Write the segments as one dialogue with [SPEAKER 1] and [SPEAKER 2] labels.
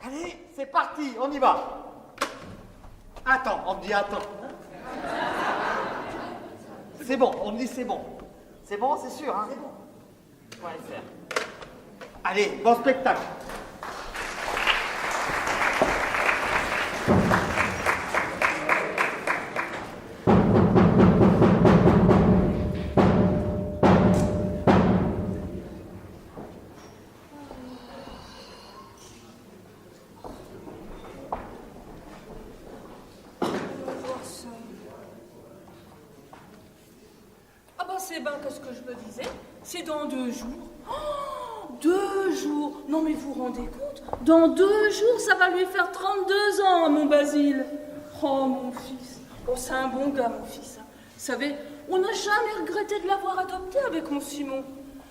[SPEAKER 1] Allez, c'est parti, on y va. Attends, on me dit attends. C'est bon, on me dit c'est bon. C'est bon, c'est sûr, hein? C'est bon. .fr. Allez, bon spectacle.
[SPEAKER 2] C'est ben qu'est-ce que je me disais? C'est dans 2 jours. Oh, 2 jours! Non mais vous vous rendez compte? Dans 2 jours, ça va lui faire 32 ans, mon Basile. Oh, mon fils. Oh, c'est un bon gars, mon fils. Vous savez, on n'a jamais regretté de l'avoir adopté avec mon Simon.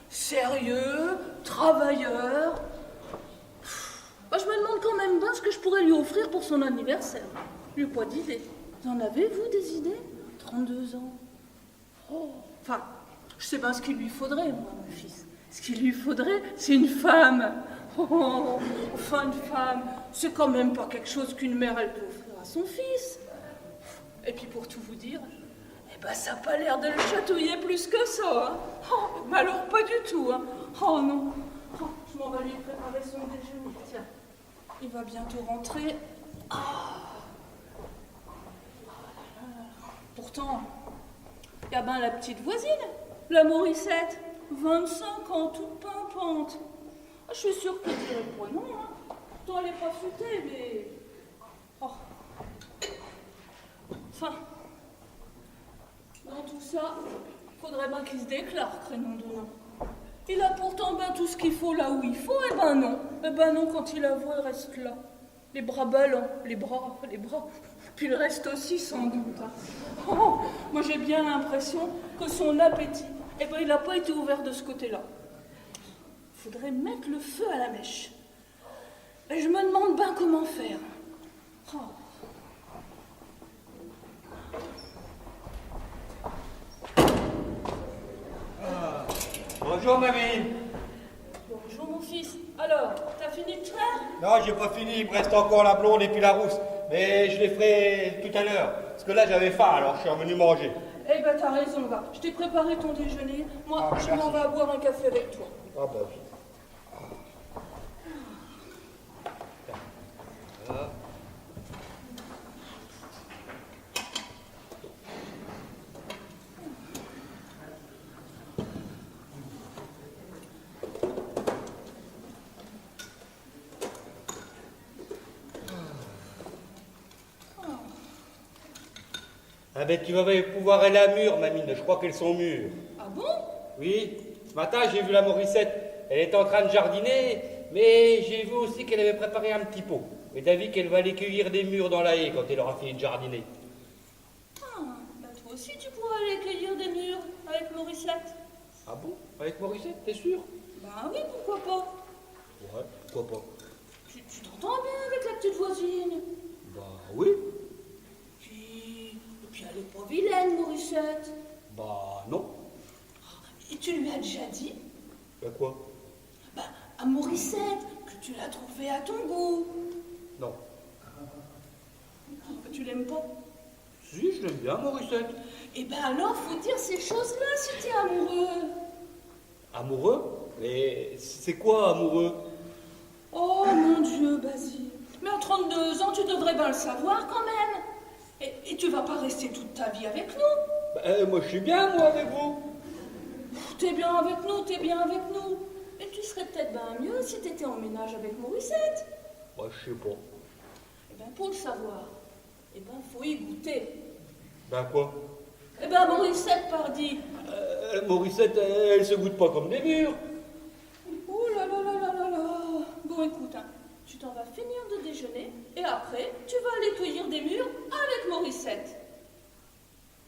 [SPEAKER 2] Sérieux, travailleur. Moi, je me demande quand même bien ce que je pourrais lui offrir pour son anniversaire. Je n'ai pas d'idée. Vous en avez, vous, des idées? 32 ans. Oh. Enfin, je sais pas ce qu'il lui faudrait, moi, mon fils. Ce qu'il lui faudrait, c'est une femme. Oh, enfin, une femme, c'est quand même pas quelque chose qu'une mère, elle peut offrir à son fils. Et puis, pour tout vous dire, eh ben, ça n'a pas l'air de le chatouiller plus que ça. Hein. Oh, mais alors, pas du tout. Hein. Oh, non. Oh, je m'en vais lui préparer son déjeuner. Tiens, il va bientôt rentrer. Oh. Pourtant... il y a ben la petite voisine, la Morissette, 25 ans, toute pimpante. Je suis sûre qu'elle dirait pas non, hein. Pourtant, elle n'est pas futée, mais... Oh. Enfin, dans tout ça, faudrait bien qu'il se déclare, crénom de nom. Il a pourtant ben tout ce qu'il faut là où il faut, eh ben non. Eh ben non, quand il avoue, il reste là. Les bras ballants, les bras. Puis le reste aussi, sans doute. Hein. Oh, moi, j'ai bien l'impression que son appétit, eh ben, il n'a pas été ouvert de ce côté-là. Faudrait mettre le feu à la mèche. Et je me demande bien comment faire. Oh.
[SPEAKER 3] Bonjour, mamie.
[SPEAKER 2] Bonjour, mon fils. Alors, t'as fini de faire?
[SPEAKER 3] Non, j'ai pas fini, il me reste encore la blonde et puis la rousse. Mais je les ferai tout à l'heure. Parce que là, j'avais faim, alors je suis revenu manger.
[SPEAKER 2] Eh ben, t'as raison, va. Je t'ai préparé ton déjeuner. Moi, je m'en vais boire un café avec toi.
[SPEAKER 3] Ah bah oui. Ah ben tu vas pouvoir aller à mûre, mamine, je crois qu'elles sont mûres.
[SPEAKER 2] Ah bon?
[SPEAKER 3] Oui, ce matin j'ai vu la Morissette, elle était en train de jardiner, mais j'ai vu aussi qu'elle avait préparé un petit pot. Et t'as vu qu'elle va aller cueillir des mûres dans la haie quand elle aura fini de jardiner.
[SPEAKER 2] Ah, bah toi aussi tu pourras aller cueillir des mûres avec Morissette.
[SPEAKER 3] Ah bon? Avec Morissette, t'es sûr?
[SPEAKER 2] Bah oui, pourquoi pas?
[SPEAKER 3] Ouais, pourquoi pas?
[SPEAKER 2] Tu t'entends bien avec la petite voisine?
[SPEAKER 3] Bah oui.
[SPEAKER 2] Et puis elle est pas vilaine, Morissette.
[SPEAKER 3] Bah non.
[SPEAKER 2] Et tu lui as déjà dit?
[SPEAKER 3] Bah quoi?
[SPEAKER 2] Bah, à Morissette, que tu l'as trouvée à ton goût.
[SPEAKER 3] Non.
[SPEAKER 2] Tu l'aimes pas?
[SPEAKER 3] Si, je l'aime bien, Morissette.
[SPEAKER 2] Eh ben alors, faut dire ces choses-là si t'es amoureux.
[SPEAKER 3] Amoureux? Mais c'est quoi amoureux?
[SPEAKER 2] Oh mon Dieu, Basile. Mais à 32 ans, tu devrais bien le savoir quand même. Et tu vas pas rester toute ta vie avec nous.
[SPEAKER 3] Bah, moi je suis bien, moi, avec vous.
[SPEAKER 2] T'es bien avec nous, t'es bien avec nous. Et tu serais peut-être bien mieux si t'étais en ménage avec Morissette.
[SPEAKER 3] Bah, je sais pas.
[SPEAKER 2] Eh ben, pour le savoir, eh ben, faut y goûter.
[SPEAKER 3] Ben quoi?
[SPEAKER 2] Eh ben, Morissette, pardi.
[SPEAKER 3] Morissette, elle se goûte pas comme des mûres.
[SPEAKER 2] Oh là là là là là là. Bon, écoute, hein, tu t'en vas finir de déjeuner et après, tu vas aller cueillir des mûres avec Morissette.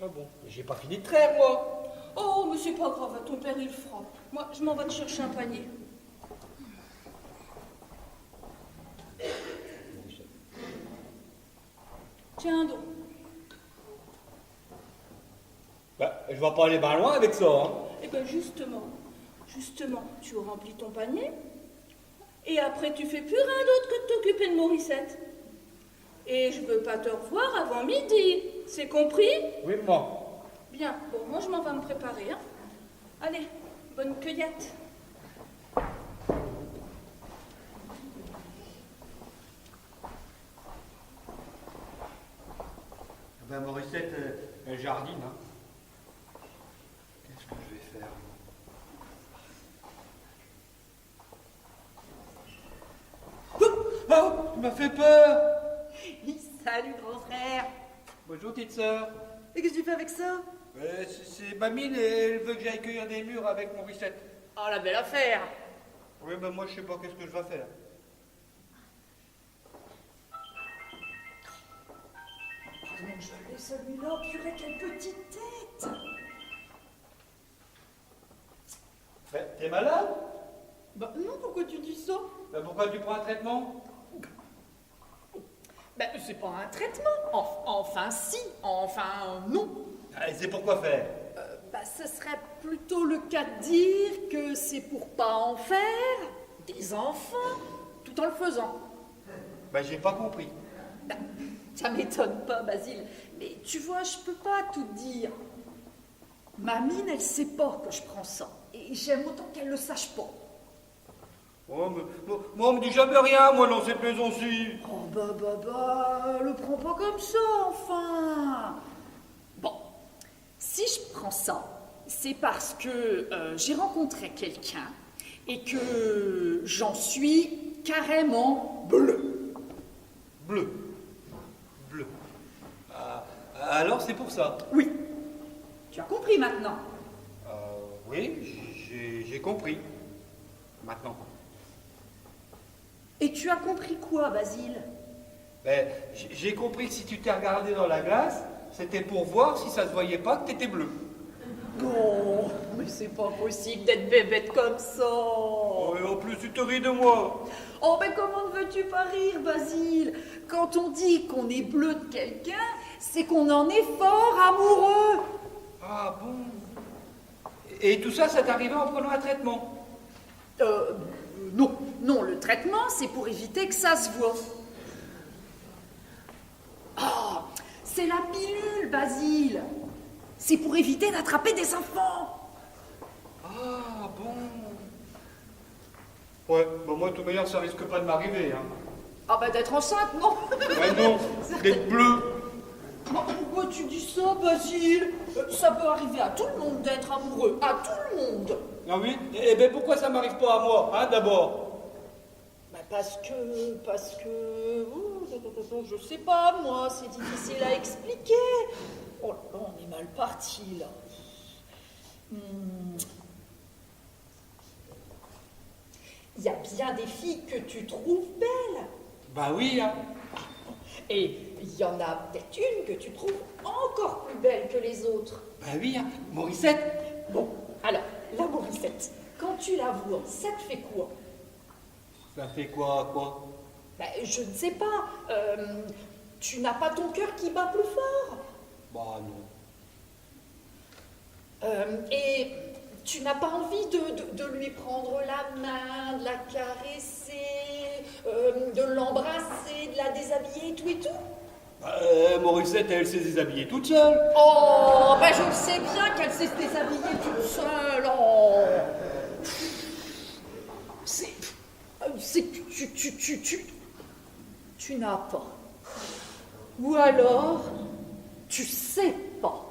[SPEAKER 3] Ah bon? J'ai pas fini de traire, moi.
[SPEAKER 2] Oh, mais c'est pas grave, ton père il fera. Moi, je m'en vais te chercher un panier. Tiens donc.
[SPEAKER 3] Bah, je vais pas aller bien loin avec ça, hein.
[SPEAKER 2] Eh bien, justement, tu remplis ton panier Et après, tu fais plus rien d'autre que de t'occuper de Morissette. Et je veux pas te revoir avant midi. C'est compris?
[SPEAKER 3] Oui, maman.
[SPEAKER 2] Bien, bon, moi je m'en vais me préparer. Hein. Allez, bonne cueillette.
[SPEAKER 3] Ben, Morissette, elle jardine, hein. Qu'est-ce que je vais faire? Oh, tu m'as fait peur!
[SPEAKER 4] Salut, grand frère.
[SPEAKER 3] Bonjour, petite sœur.
[SPEAKER 4] Et qu'est-ce que tu fais avec ça?
[SPEAKER 3] C'est Mamie, elle veut que j'aille cueillir des mûres avec Morissette.
[SPEAKER 4] Oh, la belle affaire.
[SPEAKER 3] Oui, ben moi, je sais pas qu'est-ce que je vais faire.
[SPEAKER 4] Oh mon Dieu, celui-là, purée, quelle petite tête.
[SPEAKER 3] Ben, t'es malade?
[SPEAKER 4] Bah non, pourquoi tu dis ça?
[SPEAKER 3] Ben, pourquoi tu prends un traitement?
[SPEAKER 4] Ben, c'est pas un traitement. Enfin, si. Enfin, non.
[SPEAKER 3] Ah, et c'est pour quoi faire?
[SPEAKER 4] Bah, ce serait plutôt le cas de dire que c'est pour pas en faire des enfants, tout en le faisant.
[SPEAKER 3] Ben, j'ai pas compris.
[SPEAKER 4] Bah, ça m'étonne pas, Basile. Mais tu vois, je peux pas tout te dire. Ma mine, elle sait pas que je prends ça. Et j'aime autant qu'elle le sache pas.
[SPEAKER 3] Oh, mais, moi, on me dit jamais rien, moi, dans cette maison-ci.
[SPEAKER 4] Oh le prends pas comme ça, enfin. Bon, si je prends ça, c'est parce que j'ai rencontré quelqu'un et que j'en suis carrément bleu.
[SPEAKER 3] Bleu. Bleu. Ah, alors, c'est pour ça.
[SPEAKER 4] Oui, tu as compris maintenant.
[SPEAKER 3] Oui, j'ai compris. Maintenant.
[SPEAKER 4] Et tu as compris quoi, Basile?
[SPEAKER 3] Ben, j'ai compris que si tu t'es regardé dans la glace, c'était pour voir si ça se voyait pas que t'étais bleu.
[SPEAKER 4] Bon, mais c'est pas possible d'être bébête comme ça.
[SPEAKER 3] Oh, et en plus, tu te ris de moi.
[SPEAKER 4] Oh, mais comment ne veux-tu pas rire, Basile? Quand on dit qu'on est bleu de quelqu'un, c'est qu'on en est fort amoureux.
[SPEAKER 3] Ah bon? Et tout ça, ça t'est arrivé en prenant un traitement?
[SPEAKER 4] Non, le traitement, c'est pour éviter que ça se voie. Ah, c'est la pilule, Basile. C'est pour éviter d'attraper des enfants.
[SPEAKER 3] Ah bon? Ouais, bon, moi, de toute manière, ça risque pas de m'arriver, hein.
[SPEAKER 4] Ah bah d'être enceinte, non?
[SPEAKER 3] Ouais, non, d'être bleu.
[SPEAKER 4] Pourquoi tu dis ça, Basile? Ça peut arriver à tout le monde d'être amoureux, à tout le monde.
[SPEAKER 3] Ah oui? Eh ben, pourquoi ça m'arrive pas à moi, hein, d'abord?
[SPEAKER 4] Bah parce que, je sais pas, moi, c'est difficile à expliquer. Oh là là, on est mal parti, là. Il y a bien des filles que tu trouves belles.
[SPEAKER 3] Bah oui, hein.
[SPEAKER 4] Et il y en a peut-être une que tu trouves encore plus belle que les autres.
[SPEAKER 3] Bah oui, hein. Morissette.
[SPEAKER 4] Bon, alors, la Morissette, quand tu la vois, ça te fait quoi?
[SPEAKER 3] Ça fait quoi?
[SPEAKER 4] Ben, je ne sais pas. Tu n'as pas ton cœur qui bat plus fort?
[SPEAKER 3] Bah non.
[SPEAKER 4] Et tu n'as pas envie de lui prendre la main, de la caresser, de l'embrasser, de la déshabiller, tout et tout?
[SPEAKER 3] Morissette, elle s'est déshabillée toute seule.
[SPEAKER 4] Oh, ben je le sais bien qu'elle s'est déshabillée toute seule. Oh. C'est que tu n'as pas. Ou alors, tu sais pas.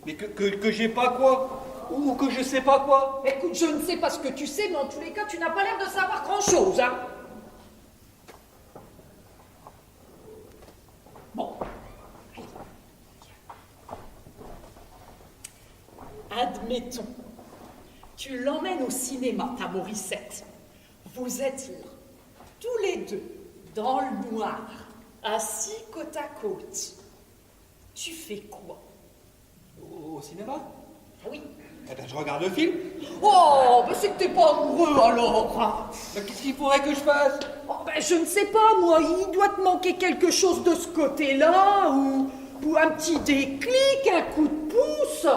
[SPEAKER 3] Mais que j'ai pas quoi? Ou que je sais pas quoi?
[SPEAKER 4] Écoute, je ne sais pas ce que tu sais, mais en tous les cas, tu n'as pas l'air de savoir grand-chose, hein. Bon. Admettons. Tu l'emmènes au cinéma, ta Morissette. Vous êtes là, tous les deux, dans le noir, assis côte à côte. Tu fais quoi?
[SPEAKER 3] Au cinéma?
[SPEAKER 4] Ah oui.
[SPEAKER 3] Eh ben, je regarde le film.
[SPEAKER 4] Oh, ben c'est que t'es pas amoureux alors, hein.
[SPEAKER 3] Mais qu'est-ce qu'il faudrait que je fasse?
[SPEAKER 4] Oh, ben je ne sais pas, moi, il doit te manquer quelque chose de ce côté-là, ou un petit déclic, un coup de pouce.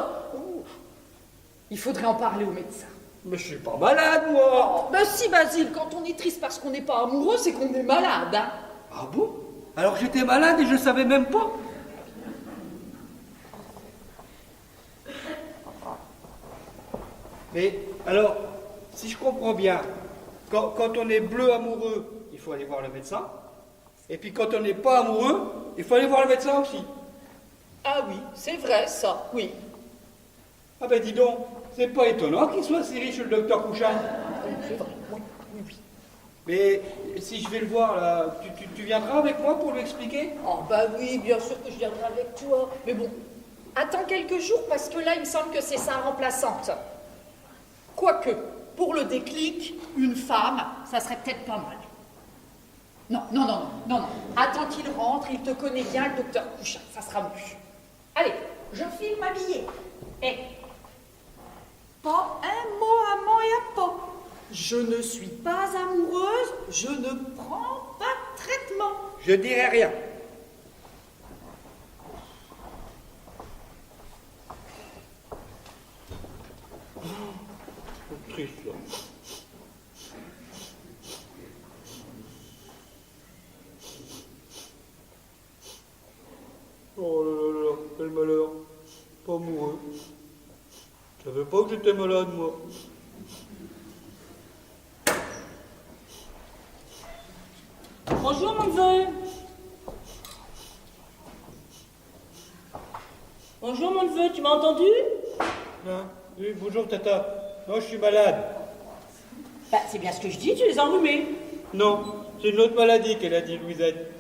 [SPEAKER 4] Il faudrait en parler au médecin.
[SPEAKER 3] Mais je suis pas malade, moi.
[SPEAKER 4] Ben si, Basile, quand on est triste parce qu'on n'est pas amoureux, c'est qu'on est malade, hein.
[SPEAKER 3] Ah bon? Alors j'étais malade et je savais même pas. Mais alors, si je comprends bien, quand on est bleu amoureux, il faut aller voir le médecin. Et puis quand on n'est pas amoureux, il faut aller voir le médecin aussi.
[SPEAKER 4] Ah oui, c'est vrai, ça, oui.
[SPEAKER 3] Ah ben dis donc, c'est pas étonnant qu'il soit si riche le docteur Couchin.
[SPEAKER 4] C'est vrai, oui, oui, oui.
[SPEAKER 3] Mais si je vais le voir là, tu viendras avec moi pour lui expliquer?
[SPEAKER 4] Oh bah oui, bien sûr que je viendrai avec toi. Mais bon, attends quelques jours parce que là, il me semble que c'est sa remplaçante. Quoique, pour le déclic, une femme, ça serait peut-être pas mal. Non, non, non, non, non, non. Attends qu'il rentre, il te connaît bien, le docteur Couchin, ça sera mieux. Allez, je file m'habiller. Et pas un mot à moi et à pas. Je ne suis pas amoureuse, je ne prends pas de traitement.
[SPEAKER 3] Je dirai rien. C'est triste là. Oh là là là, quel malheur. Pas amoureux. Je savais pas que j'étais malade, moi.
[SPEAKER 2] Bonjour, mon neveu. Bonjour, mon neveu, tu m'as entendu?
[SPEAKER 3] Hein? Oui, bonjour, tata. Non, je suis malade.
[SPEAKER 2] Bah, c'est bien ce que je dis, tu les as enrhumés.
[SPEAKER 3] Non, c'est une autre maladie qu'elle a dit, Louisette.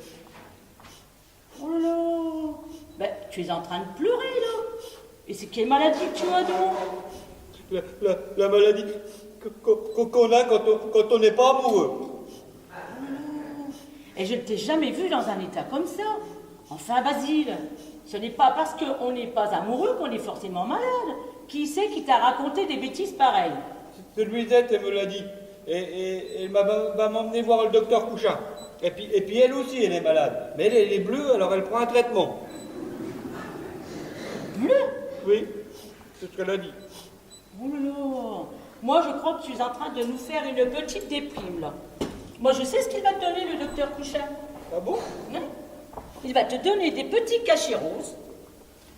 [SPEAKER 2] Oh là là. Bah, tu es en train de pleurer, là. Et c'est quelle maladie que tu as, donc?
[SPEAKER 3] La maladie qu'on a quand on n'est pas amoureux.
[SPEAKER 2] Et je ne t'ai jamais vu dans un état comme ça. Enfin, Basile, ce n'est pas parce qu'on n'est pas amoureux qu'on est forcément malade. Qui c'est qui t'a raconté des bêtises pareilles?
[SPEAKER 3] C'est Louisette, elle me l'a dit. Et elle va m'emmener voir le docteur Couchin. Et puis elle aussi, elle est malade. Mais elle est bleue, alors elle prend un traitement.
[SPEAKER 2] Bleu?
[SPEAKER 3] Oui, c'est ce qu'elle a dit.
[SPEAKER 2] Oh là là. Moi, je crois que tu es en train de nous faire une petite déprime, là. Moi, je sais ce qu'il va te donner, le docteur Couchin.
[SPEAKER 3] Ah bon?
[SPEAKER 2] Hein? Il va te donner des petits cachets roses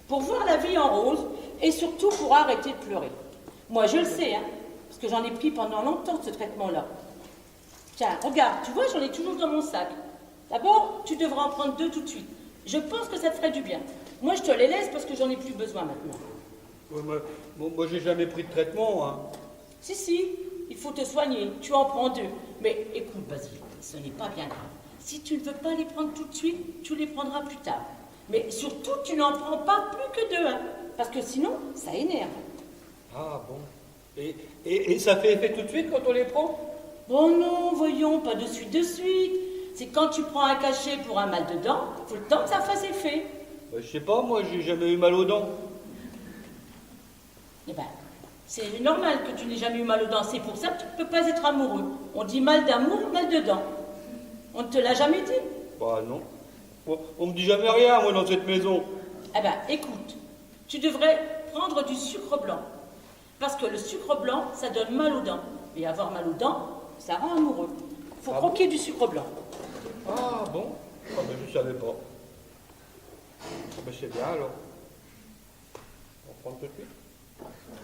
[SPEAKER 2] pour voir la vie en rose et surtout pour arrêter de pleurer. Moi, je le sais, hein, parce que j'en ai pris pendant longtemps, ce traitement-là. Tiens, regarde, tu vois, j'en ai toujours dans mon sac. D'abord, tu devras en prendre 2 tout de suite. Je pense que ça te ferait du bien. Moi, je te les laisse parce que j'en ai plus besoin maintenant.
[SPEAKER 3] Ouais, moi, j'ai jamais pris de traitement, hein.
[SPEAKER 2] Si, il faut te soigner. Tu en prends 2. Mais écoute, Basile, ce n'est pas bien grave. Si tu ne veux pas les prendre tout de suite, tu les prendras plus tard. Mais surtout, tu n'en prends pas plus que 2, hein, parce que sinon, ça énerve.
[SPEAKER 3] Ah bon? Et ça fait effet tout de suite quand on les prend?
[SPEAKER 2] Oh non, voyons, pas de suite. C'est quand tu prends un cachet pour un mal de dents, il faut le temps que ça fasse effet.
[SPEAKER 3] Je sais pas, moi, j'ai jamais eu mal aux dents.
[SPEAKER 2] Eh ben, c'est normal que tu n'aies jamais eu mal aux dents. C'est pour ça que tu ne peux pas être amoureux. On dit mal d'amour, mal de dents. On ne te l'a jamais dit?
[SPEAKER 3] Bah non. On me dit jamais rien, moi, dans cette maison.
[SPEAKER 2] Eh ben, écoute, tu devrais prendre du sucre blanc. Parce que le sucre blanc, ça donne mal aux dents. Et avoir mal aux dents, ça rend amoureux. Il faut croquer du sucre blanc.
[SPEAKER 3] Ah bon? Ah ben je savais pas. Ah ben c'est bien alors. On prend tout de suite?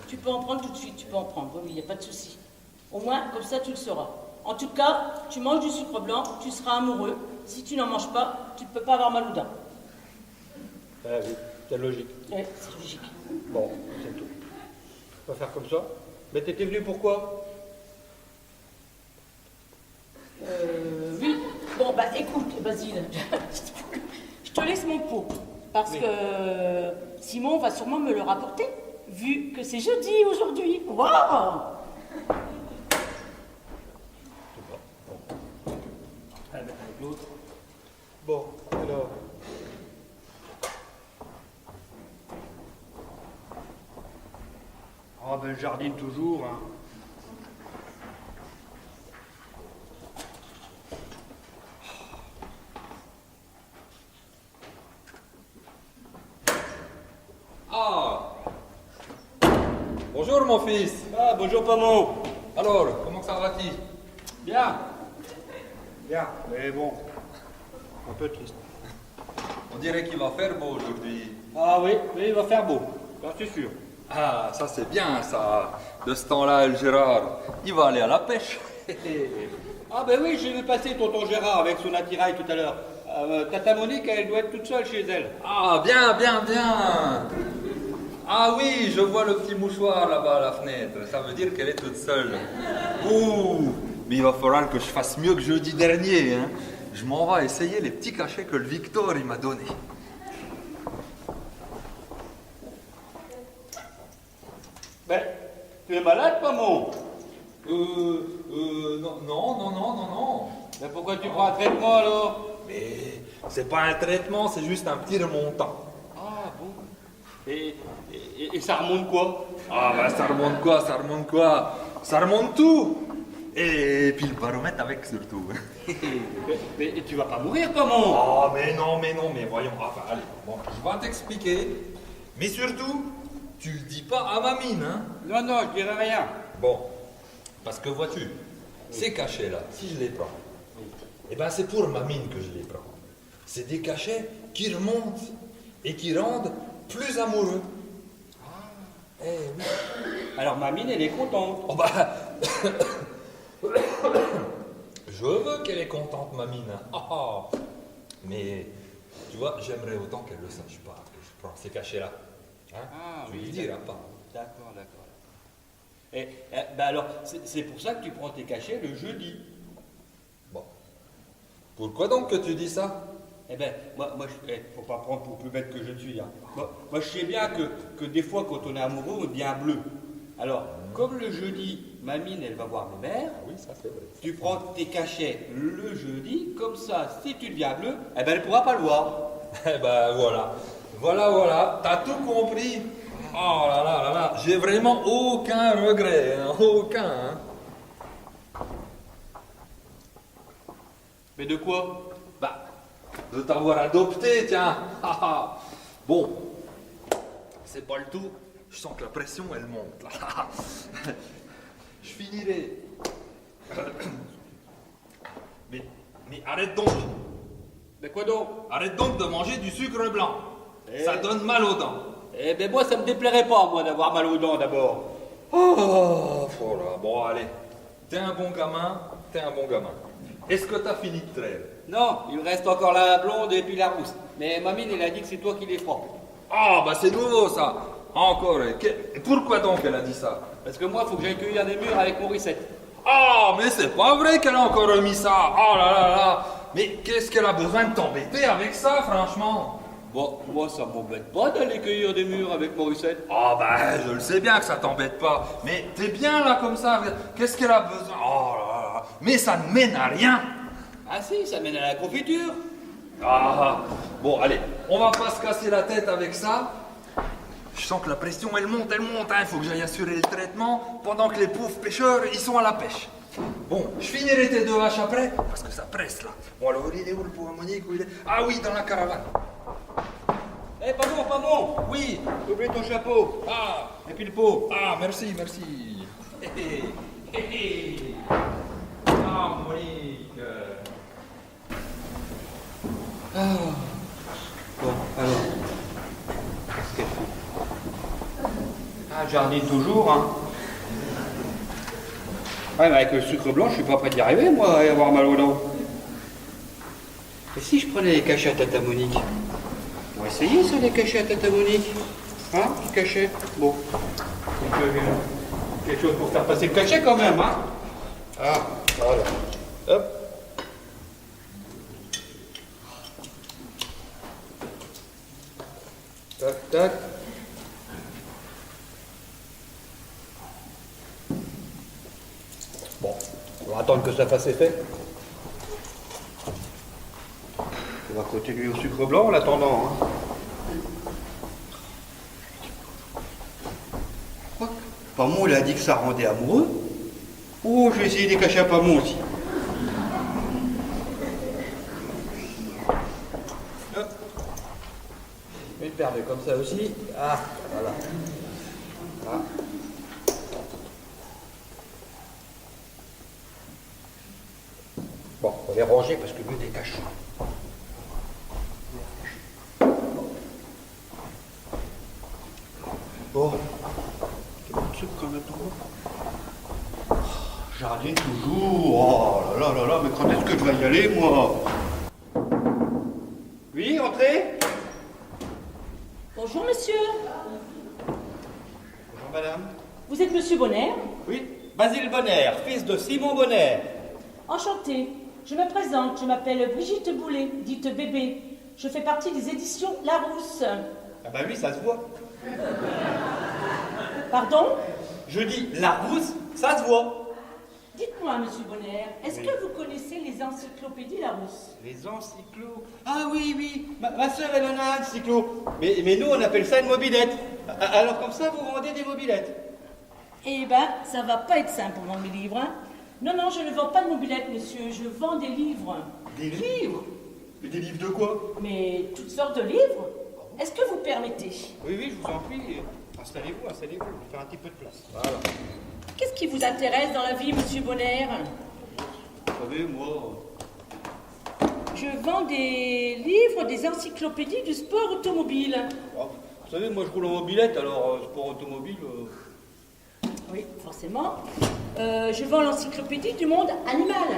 [SPEAKER 2] Tu peux en prendre tout de suite, tu peux en prendre, oui, il n'y a pas de souci. Au moins, comme ça, tu le sauras. En tout cas, tu manges du sucre blanc, tu seras amoureux. Si tu n'en manges pas, tu ne peux pas avoir mal aux dents.
[SPEAKER 3] Ah oui, c'est logique.
[SPEAKER 2] Oui, c'est logique.
[SPEAKER 3] Bon, c'est tout. On va faire comme ça. Mais t'étais venu pourquoi?
[SPEAKER 2] Oui. Bon, bah écoute, Basile, je te laisse mon pot. Parce
[SPEAKER 3] Oui.
[SPEAKER 2] que Simon va sûrement me le rapporter, vu que c'est jeudi aujourd'hui. Waouh!
[SPEAKER 3] Avec l'autre. Bon, alors. Ah ben je jardine toujours, hein.
[SPEAKER 5] Bonjour mon fils.
[SPEAKER 3] Ah, bonjour Pamon.
[SPEAKER 5] Alors, comment ça va-t-il?
[SPEAKER 3] Bien. Bien, mais bon, un peu triste.
[SPEAKER 5] On dirait qu'il va faire beau aujourd'hui.
[SPEAKER 3] Ah oui, il va faire beau, j'en suis sûr.
[SPEAKER 5] Ah, ça c'est bien ça. De ce temps-là, le Gérard, il va aller à la pêche.
[SPEAKER 3] Ah ben oui, j'ai vu passer tonton Gérard avec son attirail tout à l'heure. Tata Monique, elle doit être toute seule chez elle.
[SPEAKER 5] Ah, bien, bien, bien. Ah oui, je vois le petit mouchoir là-bas à la fenêtre. Ça veut dire qu'elle est toute seule. Ouh, mais il va falloir que je fasse mieux que jeudi dernier. Hein. Je m'en vais essayer les petits cachets que le Victor il m'a donnés.
[SPEAKER 3] Ben, tu es malade, Pamon?
[SPEAKER 5] Non.
[SPEAKER 3] Ben pourquoi tu prends un traitement alors?
[SPEAKER 5] Mais c'est pas un traitement, c'est juste un petit remontant.
[SPEAKER 3] Ah bon. Et ça remonte quoi?
[SPEAKER 5] Ah bah ça remonte quoi? Ça remonte tout. Et puis le baromètre avec surtout.
[SPEAKER 3] mais tu vas pas mourir, Pamon?
[SPEAKER 5] Oh mais non, mais voyons. Enfin allez, bon, je vais t'expliquer. Mais surtout, tu le dis pas à Mamine, hein?
[SPEAKER 3] Non, je dirai rien.
[SPEAKER 5] Bon, parce que vois-tu, ces cachets-là, si je les prends, eh ben c'est pour Mamine que je les prends. C'est des cachets qui remontent et qui rendent plus amoureux. Ah, eh oui.
[SPEAKER 3] Alors Mamine, elle est contente.
[SPEAKER 5] Oh bah, je veux qu'elle est contente, Mamine. Mais, tu vois, j'aimerais autant qu'elle ne le sache pas que je prends ces cachets-là. Hein?
[SPEAKER 3] Ah,
[SPEAKER 5] tu
[SPEAKER 3] oui,
[SPEAKER 5] lui diras pas.
[SPEAKER 3] D'accord. Et ben alors, c'est pour ça que tu prends tes cachets le jeudi.
[SPEAKER 5] Bon. Pourquoi donc que tu dis ça?
[SPEAKER 3] Eh ben, moi faut pas prendre pour plus bête que je ne suis. Hein. Moi, je sais bien que des fois, quand on est amoureux, on devient bleu. Alors, comme le jeudi, Mamine, elle va voir mes mères.
[SPEAKER 5] Ah oui, ça c'est vrai.
[SPEAKER 3] Tu prends tes cachets le jeudi, comme ça, si tu deviens bleu, eh ben, elle ne pourra pas le voir.
[SPEAKER 5] Eh ben voilà. Voilà, t'as tout compris. Oh là, j'ai vraiment aucun regret, hein, aucun. Hein.
[SPEAKER 3] Mais de quoi?
[SPEAKER 5] Bah, de t'avoir adopté, tiens. Bon, c'est pas le tout. Je sens que la pression, elle monte, là. Je finirai. Mais arrête donc.
[SPEAKER 3] Mais quoi donc?
[SPEAKER 5] Arrête donc de manger du sucre blanc. Ça donne mal aux dents.
[SPEAKER 3] Eh ben moi, ça me déplairait pas, moi, d'avoir mal aux dents, d'abord.
[SPEAKER 5] Oh, voilà. Bon, allez. T'es un bon gamin. Est-ce que t'as fini de traire?
[SPEAKER 3] Non, il me reste encore la blonde et puis la rousse. Mais Mamine, elle a dit que c'est toi qui les feras.
[SPEAKER 5] Ah, bah c'est nouveau, ça. Encore. Et pourquoi donc elle a dit ça?
[SPEAKER 3] Parce que moi, il faut que j'aille cueillir des murs avec Morissette.
[SPEAKER 5] Ah, mais c'est pas vrai qu'elle a encore remis ça. Oh là. Mais qu'est-ce qu'elle a besoin de t'embêter avec ça, franchement?
[SPEAKER 3] Bon, moi, ça m'embête pas d'aller cueillir des murs avec Morissette.
[SPEAKER 5] Ah, bah, je le sais bien que ça t'embête pas. Mais t'es bien là comme ça. Qu'est-ce qu'elle a besoin? Oh là. Mais ça ne mène à rien.
[SPEAKER 3] Ah si, ça mène à la confiture.
[SPEAKER 5] Ah, bon, allez, on va pas se casser la tête avec ça. Je sens que la pression, elle monte, hein. Il faut que j'aille assurer le traitement pendant que les pauvres pêcheurs, ils sont à la pêche. Bon, je finirai tes 2 haches après, parce que ça presse, là. Bon, alors, il est où le pauvre Monique? Ah oui, dans la caravane.
[SPEAKER 3] Eh, Pamon,
[SPEAKER 5] Oui.
[SPEAKER 3] t'as oublié ton chapeau.
[SPEAKER 5] Ah,
[SPEAKER 3] Et puis le pot.
[SPEAKER 5] ah, merci. Ah, Monique.
[SPEAKER 3] Bon, alors. Qu'est-ce qu'elle fait? Ah, jardine toujours, hein. Ouais, mais avec le sucre blanc, je suis pas prêt d'y arriver, moi, à avoir mal aux dents. Et si je prenais les cachets à Tata Monique? On va essayer ça, les cachets à Tata Monique. Hein, petit cachet? Bon. Quelque chose pour faire passer le cachet quand même, hein. Ah, voilà. Hop. Tac. Bon, on va attendre que ça fasse effet. On va continuer au sucre blanc en l'attendant. Hein. Quoi? Pamon, il a dit que ça rendait amoureux. Oh, je vais essayer des cachets à Pamon aussi. Hop. Une perle comme ça aussi. Ah, voilà. Ah. ranger parce que mieux des caches.
[SPEAKER 6] Bon, c'est un truc quand même. Jardin toujours. Oh là là là là, mais quand est-ce que je vais y aller, moi?
[SPEAKER 3] Oui, entrez.
[SPEAKER 2] Bonjour, monsieur.
[SPEAKER 6] Bonjour, madame.
[SPEAKER 2] Vous êtes monsieur Bonner?
[SPEAKER 1] Oui, Basile Bonner, fils de Simon Bonner.
[SPEAKER 2] Enchanté. Je me présente, je m'appelle Brigitte Boulet, dite Bébé. Je fais partie des éditions Larousse.
[SPEAKER 1] Ah bah oui, ça se voit.
[SPEAKER 2] Pardon?
[SPEAKER 1] Je dis Larousse, ça se voit.
[SPEAKER 2] Dites-moi, monsieur Bonner, est-ce que vous connaissez les encyclopédies Larousse?
[SPEAKER 1] Les encyclos. Ah oui, oui, ma soeur elle en a un encyclo. Mais nous on appelle ça une mobilette. Alors comme ça vous vendez des mobilettes.
[SPEAKER 2] Eh ben, ça va pas être simple pour vendre mes livres, hein. Non, non, je ne vends pas de mobilette, monsieur, je vends des livres.
[SPEAKER 1] Des livres? Mais des livres de quoi?
[SPEAKER 2] Mais toutes sortes de livres. Est-ce que vous permettez?
[SPEAKER 1] Oui, oui, je vous en prie. Installez-vous, installez-vous. Je vais faire un petit peu de place. Voilà.
[SPEAKER 2] Qu'est-ce qui vous intéresse dans la vie, monsieur Bonner?
[SPEAKER 1] Vous savez, moi...
[SPEAKER 2] Je vends des livres, des encyclopédies du sport automobile.
[SPEAKER 1] Vous savez, moi je roule en mobilette, alors sport automobile...
[SPEAKER 2] Oui, forcément. Je vends l'encyclopédie du monde animal.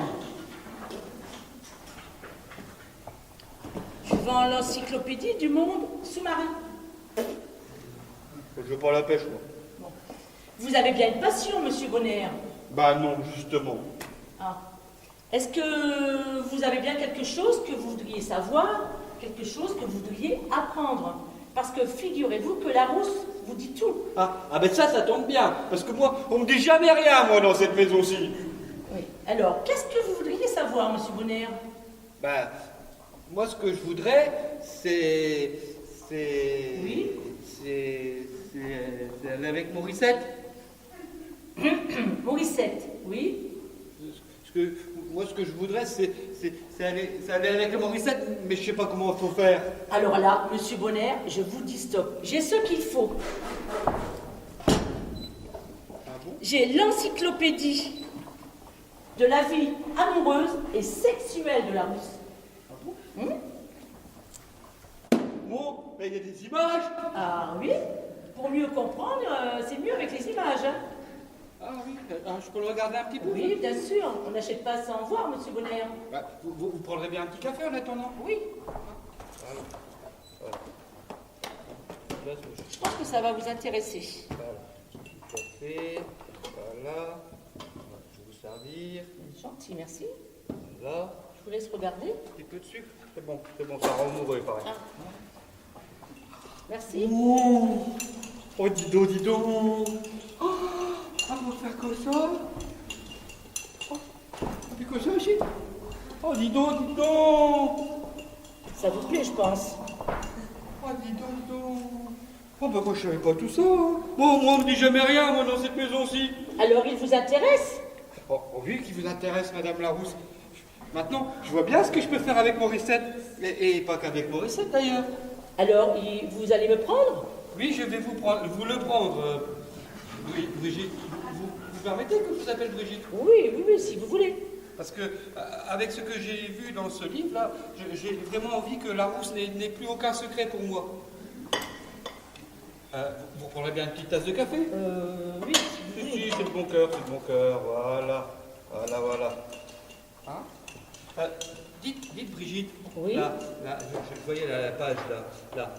[SPEAKER 2] Je vends l'encyclopédie du monde sous-marin.
[SPEAKER 1] Je veux pas la pêche, moi.
[SPEAKER 2] Vous avez bien une passion, monsieur Bonner.
[SPEAKER 1] Bah non, justement.
[SPEAKER 2] Ah. Est-ce que vous avez bien quelque chose que vous voudriez savoir, quelque chose que vous voudriez apprendre? Parce que figurez-vous que Larousse vous dit tout.
[SPEAKER 1] Ah ben ça tombe bien, parce que moi, on me dit jamais rien, moi, dans cette maison-ci.
[SPEAKER 2] Oui. Alors, qu'est-ce que vous voudriez savoir, monsieur Bonner?
[SPEAKER 1] Bah, moi, ce que je voudrais, c'est
[SPEAKER 2] Oui.
[SPEAKER 1] C'est aller avec Morissette.
[SPEAKER 2] Morissette, oui.
[SPEAKER 1] Moi, ce que je voudrais, c'est aller avec le Morissette, mais je sais pas comment il faut faire.
[SPEAKER 2] Alors là, monsieur Bonner, je vous dis stop. J'ai ce qu'il faut.
[SPEAKER 1] Ah bon?
[SPEAKER 2] J'ai l'encyclopédie de la vie amoureuse et sexuelle de Larousse.
[SPEAKER 1] Ah bon? Bon, mais il y a des images.
[SPEAKER 2] Ah oui, pour mieux comprendre, c'est mieux avec les images. Hein.
[SPEAKER 1] Ah oui, je peux le regarder un petit peu?
[SPEAKER 2] Oui, bien sûr, on n'achète pas sans voir, monsieur Bonner.
[SPEAKER 1] Bah, vous prendrez bien un petit café en attendant?
[SPEAKER 2] Oui,
[SPEAKER 1] Là,
[SPEAKER 2] je pense que ça va vous intéresser.
[SPEAKER 1] voilà, petit café, voilà. Je vais vous servir.
[SPEAKER 2] Gentil, merci.
[SPEAKER 1] Là,
[SPEAKER 2] Je vous laisse regarder.
[SPEAKER 1] un petit peu de sucre. C'est bon, ça rend amoureux, pareil.
[SPEAKER 2] Ah. Merci.
[SPEAKER 1] Oh, dis donc. Oh, on va faire comme ça. Oh, on fait comme ça aussi. Oh, dis donc.
[SPEAKER 2] Ça vous plaît, je pense.
[SPEAKER 1] Oh, dis donc. Oh, bah moi, je savais pas tout ça. Hein. Bon, moi, on me dit jamais rien, moi, dans cette maison-ci.
[SPEAKER 2] Alors, il vous intéresse?
[SPEAKER 1] Oh, oui, qui vous intéresse, Madame Larousse. Maintenant, je vois bien ce que je peux faire avec Morissette. Et pas qu'avec Morissette, d'ailleurs.
[SPEAKER 2] Alors, vous allez me prendre?
[SPEAKER 1] Oui, je vais vous le prendre. Brigitte, vous permettez que je vous appelle Brigitte?
[SPEAKER 2] Oui, si vous voulez.
[SPEAKER 1] Parce que, avec ce que j'ai vu dans ce livre-là, j'ai vraiment envie que Larousse n'ait plus aucun secret pour moi. Vous prendrez bien une petite tasse de café?
[SPEAKER 2] Oui, si vous voulez.
[SPEAKER 1] Si, c'est de bon cœur, voilà. Hein? Dites Brigitte.
[SPEAKER 2] Oui.
[SPEAKER 1] Là, je voyais la page là.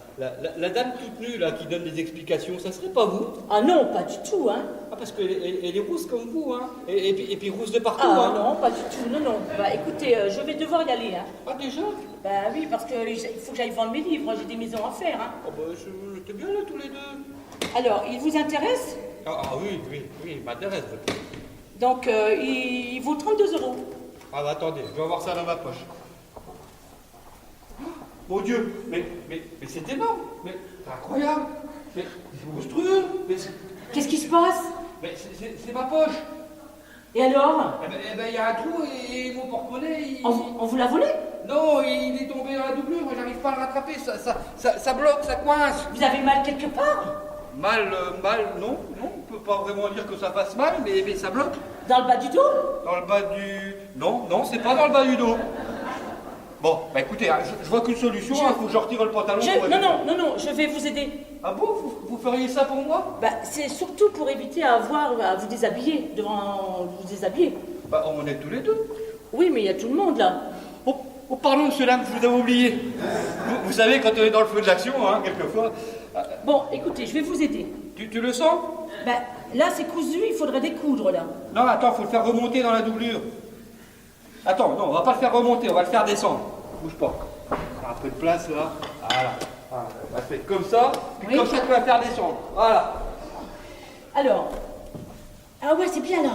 [SPEAKER 1] La dame toute nue là qui donne des explications, ça serait pas vous?
[SPEAKER 2] Ah non, pas du tout, hein.
[SPEAKER 1] Ah, parce qu'elle elle est rousse comme vous, hein. Et puis rousse de partout,
[SPEAKER 2] Ah
[SPEAKER 1] hein.
[SPEAKER 2] non, pas du tout, non. Bah écoutez, je vais devoir y aller, hein.
[SPEAKER 1] Ah, déjà?
[SPEAKER 2] Bah oui, parce qu'il faut que j'aille vendre mes livres, j'ai des maisons à faire, hein.
[SPEAKER 1] Ah, bah, j'étais bien là tous les deux.
[SPEAKER 2] Alors, il vous intéresse?
[SPEAKER 1] Ah oui, il m'intéresse.
[SPEAKER 2] Donc, il vaut 32 €.
[SPEAKER 1] Ah, bah, attendez, je vais avoir ça dans ma poche. Mon Dieu, mais c'est énorme, mais c'est incroyable, mais c'est monstrueux, mais
[SPEAKER 2] Qu'est-ce qui se passe?
[SPEAKER 1] c'est ma poche.
[SPEAKER 2] Et alors?
[SPEAKER 1] Eh ben, il y a un trou et mon porte-monnaie,
[SPEAKER 2] On vous l'a volé?
[SPEAKER 1] non, il est tombé dans la doublure, moi j'arrive pas à le rattraper, ça bloque, ça coince.
[SPEAKER 2] Vous avez mal quelque part?
[SPEAKER 1] Mal, non, on peut pas vraiment dire que ça fasse mal, mais ça bloque.
[SPEAKER 2] Dans le bas du dos?
[SPEAKER 1] Dans le bas du... Non, c'est pas dans le bas du dos.
[SPEAKER 3] Bon, bah écoutez, hein, je vois qu'une solution, il faut que je retire le pantalon. pour
[SPEAKER 2] Non,
[SPEAKER 3] éviter-
[SPEAKER 2] non, je vais vous aider.
[SPEAKER 3] Ah bon, vous feriez ça pour moi?
[SPEAKER 2] Bah, c'est surtout pour éviter à vous déshabiller, vous déshabiller.
[SPEAKER 3] Bah on est tous les deux.
[SPEAKER 2] Oui, mais il y a tout le monde là.
[SPEAKER 3] Oh, pardon, monsieur Lame, je vous avais oublié. Vous savez, quand on est dans le feu de l'action, hein, quelquefois...
[SPEAKER 2] Bon, écoutez, je vais vous aider.
[SPEAKER 3] Tu le sens?
[SPEAKER 2] Bah, là, c'est cousu, il faudrait découdre là.
[SPEAKER 3] Non, attends, faut le faire remonter dans la doublure. Attends, non, on va pas le faire remonter, on va le faire descendre. Bouge pas. Un peu de place, là. Voilà. On va faire comme ça, puis
[SPEAKER 2] Oui.
[SPEAKER 3] comme ça, tu vas faire descendre. Voilà.
[SPEAKER 2] Alors. Ah ouais, c'est bien là.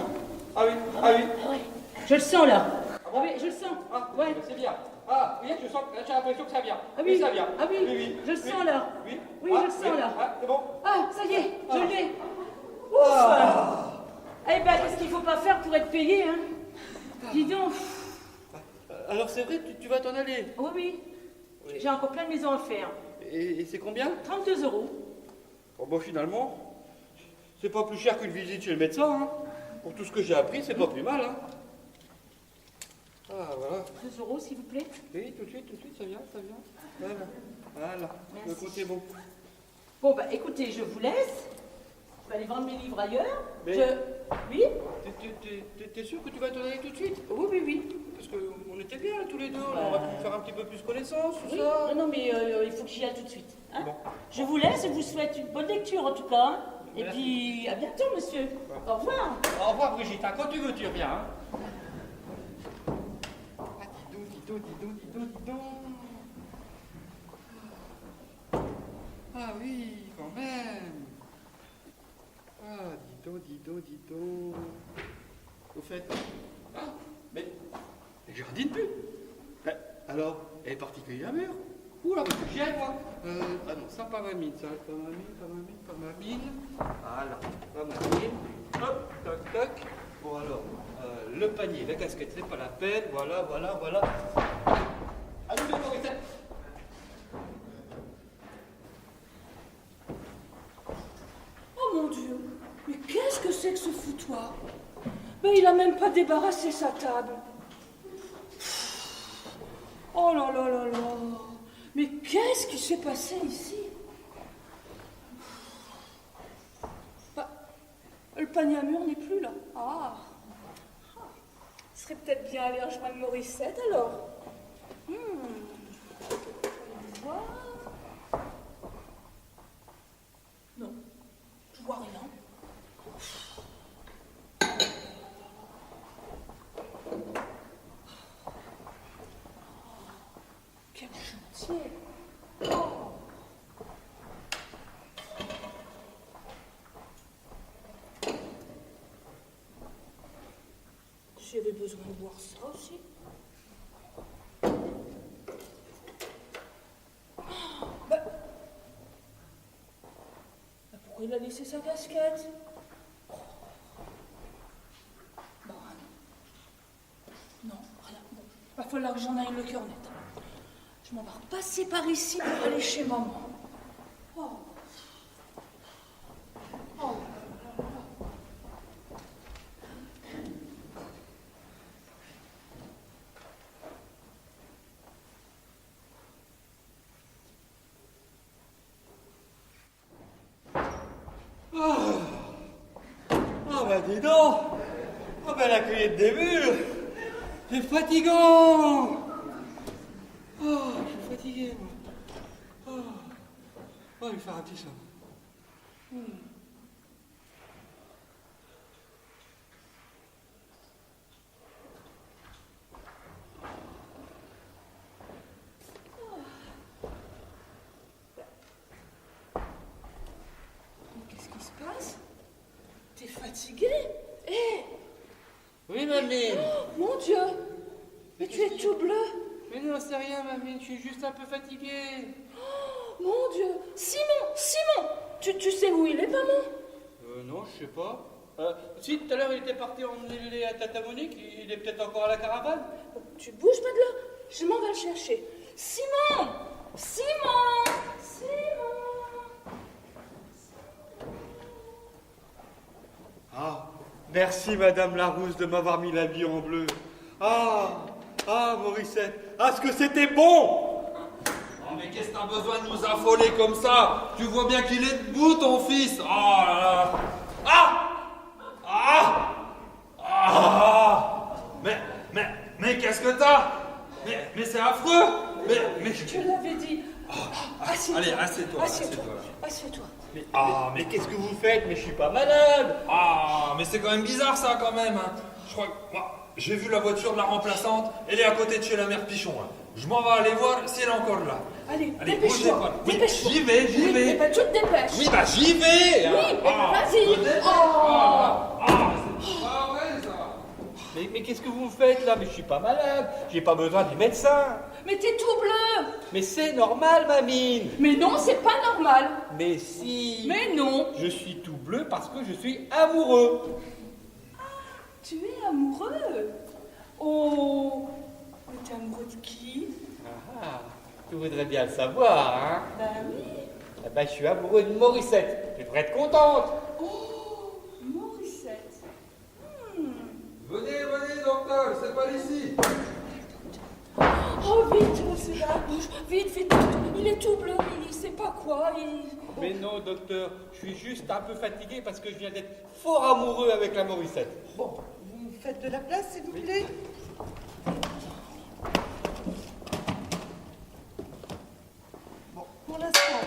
[SPEAKER 3] Ah oui, ah oui.
[SPEAKER 2] Ah ouais. Je le sens là. Ah ouais, je le sens.
[SPEAKER 3] Ah,
[SPEAKER 2] Ouais.
[SPEAKER 3] c'est bien. Ah, oui, je sens, là, j'ai l'impression que ça vient.
[SPEAKER 2] Ah oui,
[SPEAKER 3] ça vient.
[SPEAKER 2] ah oui,
[SPEAKER 3] oui.
[SPEAKER 2] je le sens là.
[SPEAKER 3] Oui,
[SPEAKER 2] Oui,
[SPEAKER 3] ah,
[SPEAKER 2] je le sens là.
[SPEAKER 3] Ah, c'est bon.
[SPEAKER 2] Ah, ça y est, je l'ai. Ouf. Eh ben, qu'est-ce qu'il faut pas faire pour être payé, hein? Dis donc.
[SPEAKER 3] Alors c'est vrai, tu vas t'en aller.
[SPEAKER 2] Oui, oui. J'ai encore plein de maisons à faire.
[SPEAKER 3] Et c'est combien?
[SPEAKER 2] 32 €.
[SPEAKER 3] Oh, bon, finalement, c'est pas plus cher qu'une visite chez le médecin. Hein. Pour tout ce que j'ai appris, c'est pas plus mal. Hein. Ah, voilà.
[SPEAKER 2] 2 € s'il vous plaît.
[SPEAKER 3] Oui, tout de suite, ça vient, ça vient. Voilà. Voilà.
[SPEAKER 2] Merci.
[SPEAKER 3] Le compte est bon.
[SPEAKER 2] Bon, bah écoutez, je vous laisse. Je vais aller vendre mes livres ailleurs.
[SPEAKER 3] Mais-
[SPEAKER 2] Oui?
[SPEAKER 3] T'es sûr que tu vas t'en aller tout de suite?
[SPEAKER 2] Oui, oui, oui.
[SPEAKER 3] Parce qu'on était bien là, tous les deux, on aurait pu faire un petit peu plus connaissance, tout
[SPEAKER 2] Oui.
[SPEAKER 3] ça.
[SPEAKER 2] Non, non, mais il faut que j'y aille tout de suite. Hein.
[SPEAKER 3] Bon.
[SPEAKER 2] Je vous laisse et vous souhaite une bonne lecture en tout cas. Hein. Et
[SPEAKER 3] Merci.
[SPEAKER 2] puis, à bientôt, monsieur. Au revoir.
[SPEAKER 3] Au revoir Brigitte, hein. Quand tu veux, tu reviens. Hein. Ah, dis donc. Ah oui, quand même. Ah, dis donc. Au fait. Ah, mais je jardine plus. Alors, elle est partie cueillir un mur. Ouh là, parce que j'y aille, moi. Ah non, ça, pas ma mine, ça. Pas ma mine. Voilà, pas ma mine. Hop, toc. Bon, alors, le panier, la casquette, c'est pas la peine. Voilà. À nous les Morissette.
[SPEAKER 2] Oh mon Dieu, mais qu'est-ce que c'est que ce foutoir? Mais il a même pas débarrassé sa table. Oh là là là là. Mais qu'est-ce qui s'est passé ici? Bah, le panier à mur n'est plus là. Ah. Il serait peut-être bien aller rejoindre Morissette alors. Voir. Non, je vois rien. Quel chantier! Oh. J'avais besoin de voir ça aussi. Pourquoi il a laissé sa casquette? Bon, non, rien. Bon, va falloir que j'en aille le cœur net. Je m'en vais repasser par ici pour aller chez maman. Oh. Oh.
[SPEAKER 3] Ah bah dis donc. Ah bah la cueillette des murs. C'est fatigant. Oh, je suis fatigué, moi. Oh, je vais faire un petit soin.
[SPEAKER 2] Qu'est-ce qui se passe? T'es fatigué? Hé!
[SPEAKER 3] Oui, mamie.
[SPEAKER 2] Oh, mon Dieu! Mais tu es tout bleu!
[SPEAKER 3] Mais non, c'est rien, mamie. Je suis juste un peu fatigué.
[SPEAKER 2] Oh, mon Dieu! Simon! Tu sais où il est, maman?
[SPEAKER 3] Non, je sais pas. Si, tout à l'heure, il était parti emmener le lait à Tata Monique. Il est peut-être encore à la caravane.
[SPEAKER 2] Tu bouges pas de là? Je m'en vais le chercher. Simon!
[SPEAKER 3] Ah, merci Madame Larousse de m'avoir mis l'habit en bleu. Ah,
[SPEAKER 1] Ah, Morissette, ah, ce que c'était bon!
[SPEAKER 5] Oh, mais qu'est-ce que t'as besoin de nous affoler comme ça? Tu vois bien qu'il est debout, ton fils. Oh là là. Ah! Ah! Ah! Mais qu'est-ce que t'as? Mais c'est affreux! Mais
[SPEAKER 2] Je l'avais dit. Assieds-toi.
[SPEAKER 5] Allez, assieds-toi.
[SPEAKER 2] Assieds-toi. Assieds-toi.
[SPEAKER 1] Mais qu'est-ce que vous faites? Mais je suis pas malade!
[SPEAKER 5] Ah, mais c'est quand même bizarre ça quand même. Hein. Je crois que moi, j'ai vu la voiture de la remplaçante, elle est à côté de chez la mère Pichon. Hein. Je m'en vais aller voir si elle est encore là.
[SPEAKER 2] Allez,
[SPEAKER 5] bougez
[SPEAKER 2] dépêche-toi.
[SPEAKER 5] pas. Oui,
[SPEAKER 2] Dépêche-toi.
[SPEAKER 5] j'y vais.
[SPEAKER 2] Eh ben, tu te dépêches.
[SPEAKER 5] Oui, bah j'y vais.
[SPEAKER 2] Oui, eh ben, vas-y.
[SPEAKER 5] je me dépêche. C'est pas vrai ça.
[SPEAKER 1] Mais qu'est-ce que vous faites là? Mais je suis pas malade, j'ai pas besoin des médecins.
[SPEAKER 2] Mais t'es tout bleu.
[SPEAKER 1] Mais c'est normal, mamine.
[SPEAKER 2] Mais non, c'est pas normal.
[SPEAKER 1] Mais si.
[SPEAKER 2] Mais non.
[SPEAKER 1] Je suis tout bleu parce que je suis amoureux.
[SPEAKER 2] Tu es amoureux. Oh. Mais t'es amoureux de qui?
[SPEAKER 1] Ah, tu voudrais bien le savoir, hein?
[SPEAKER 2] Ben oui.
[SPEAKER 1] Eh ben, je suis amoureux de Morissette. Tu devrais être contente.
[SPEAKER 2] Oh, Morissette.
[SPEAKER 5] Venez, docteur, c'est par ici.
[SPEAKER 2] Oh, vite, c'est la bouche. Vite. Il est tout bleu, il sait pas quoi.
[SPEAKER 1] Mais non, docteur, je suis juste un peu fatigué parce que je viens d'être fort amoureux avec la Morissette.
[SPEAKER 7] Bon, vous faites de la place, s'il vous plaît. Bon, pour l'instant,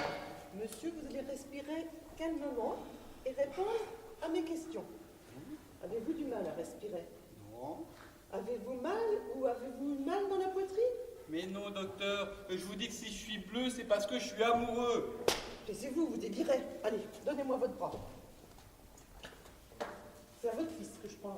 [SPEAKER 7] monsieur, vous allez respirer calmement et répondre à mes questions. Avez-vous du mal à respirer?
[SPEAKER 1] Non.
[SPEAKER 7] Avez-vous mal ou avez-vous mal dans la poitrine?
[SPEAKER 1] Mais non, docteur, je vous dis que si je suis bleu, c'est parce que je suis amoureux.
[SPEAKER 7] Taisez-vous, vous délirez. Allez, donnez-moi votre bras. C'est à votre fils que je parle.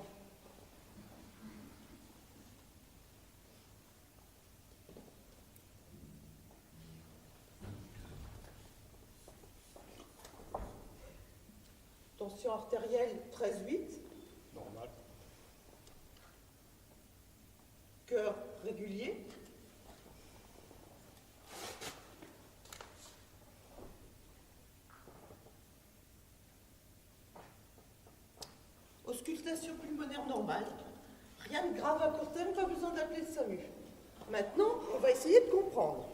[SPEAKER 7] Tension artérielle 13,8.
[SPEAKER 1] Normal.
[SPEAKER 7] Cœur régulier. Auscultation pulmonaire normale. Rien de grave à court terme, pas besoin d'appeler le SAMU. Maintenant, on va essayer de comprendre.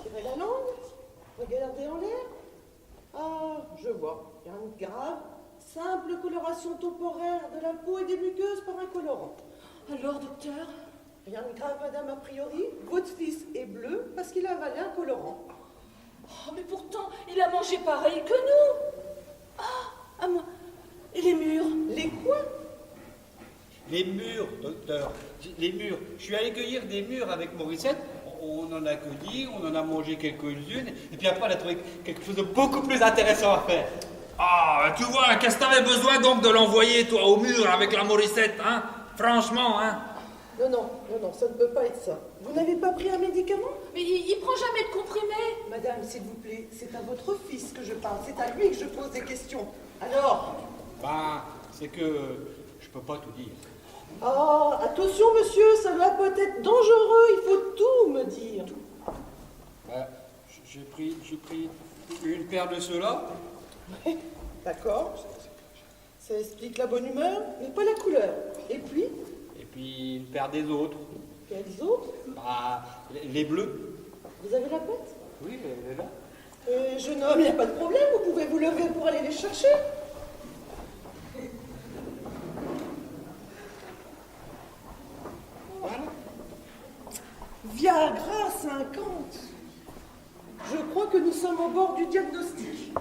[SPEAKER 7] Tirez la langue, regardez en l'air. Ah, je vois. Rien de grave. Simple coloration temporaire de la peau et des muqueuses par un colorant.
[SPEAKER 2] Alors, docteur?
[SPEAKER 7] Rien de grave, madame, a priori. Votre fils est bleu parce qu'il a avalé un colorant.
[SPEAKER 2] Oh, mais pourtant, il a mangé pareil que nous. Ah, moi. Et les murs?
[SPEAKER 7] Les quoi?
[SPEAKER 1] Les murs, docteur. Les murs. Je suis allé cueillir des murs avec Morissette. On en a cueilli, on en a mangé quelques-unes. Et puis après, on a trouvé quelque chose de beaucoup plus intéressant à faire.
[SPEAKER 5] Ah, tu vois, qu'est-ce que t'avais besoin donc de l'envoyer, toi, au mur avec la Morissette, hein? Franchement, hein?
[SPEAKER 7] Non, ça ne peut pas être ça. Vous n'avez pas pris un médicament?
[SPEAKER 2] Mais il prend jamais de comprimés.
[SPEAKER 7] Madame, s'il vous plaît, c'est à votre fils que je parle. C'est à lui que je pose des questions. Alors?
[SPEAKER 1] Ben, c'est que je peux pas tout dire.
[SPEAKER 7] Ah, attention, monsieur, ça va peut-être dangereux. Il faut tout me dire.
[SPEAKER 1] Ben, j'ai pris une paire de ceux-là.
[SPEAKER 7] D'accord. Ça explique la bonne humeur, mais pas la couleur. Et puis
[SPEAKER 1] Une paire des autres.
[SPEAKER 7] quels autres?
[SPEAKER 1] Bah, les bleus.
[SPEAKER 7] Vous avez la pète?
[SPEAKER 1] Oui, elle est là.
[SPEAKER 7] Jeune homme, il n'y a pas de problème. Vous pouvez vous lever pour aller les chercher.
[SPEAKER 1] Voilà.
[SPEAKER 7] Viagra 50. Je crois que nous sommes au bord du diagnostic.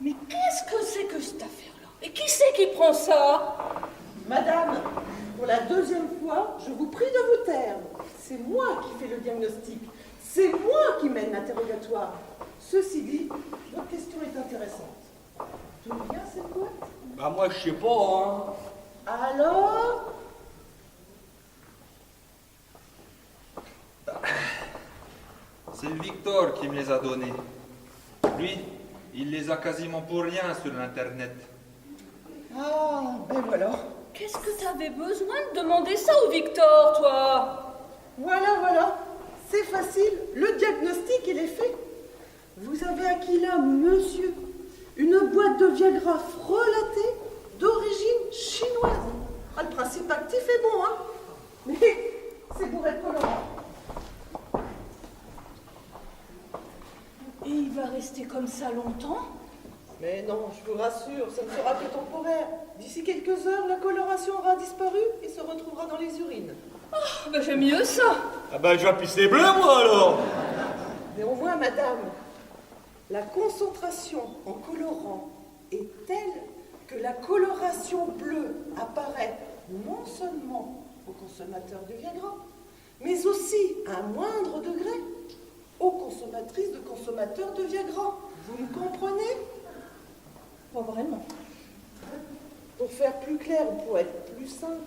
[SPEAKER 2] Mais qu'est-ce que c'est que cette affaire-là? Et qui c'est qui prend ça?
[SPEAKER 7] Madame, pour la deuxième fois, je vous prie de vous taire. C'est moi qui fais le diagnostic. C'est moi qui mène l'interrogatoire. Ceci dit, votre question est intéressante. D'où vient cette boîte?
[SPEAKER 1] Bah, moi, je sais pas, hein.
[SPEAKER 7] Alors?
[SPEAKER 5] C'est Victor qui me les a donnés. Lui, il les a quasiment pour rien sur l'Internet.
[SPEAKER 7] Ah, ben voilà.
[SPEAKER 2] Qu'est-ce que t'avais besoin de demander ça au Victor, toi?
[SPEAKER 7] Voilà. C'est facile. Le diagnostic, il est fait. Vous avez acquis là, monsieur, une boîte de Viagra frelatée d'origine chinoise. Ah, le principe actif est bon, hein? Mais c'est pour être colorant.
[SPEAKER 2] Et il va rester comme ça longtemps?
[SPEAKER 7] Mais non, je vous rassure, ça ne sera que temporaire. D'ici quelques heures, la coloration aura disparu et se retrouvera dans les urines.
[SPEAKER 2] Bah j'aime mieux ça.
[SPEAKER 1] Ah ben, je vais pisser bleu, moi, alors.
[SPEAKER 7] Néanmoins, madame, la concentration en colorant est telle que la coloration bleue apparaît non seulement aux consommateurs de Viagra, mais aussi, à un moindre degré, aux consommatrices de consommateurs de Viagra. Vous me comprenez?
[SPEAKER 2] Pas vraiment.
[SPEAKER 7] Pour faire plus clair ou pour être plus simple,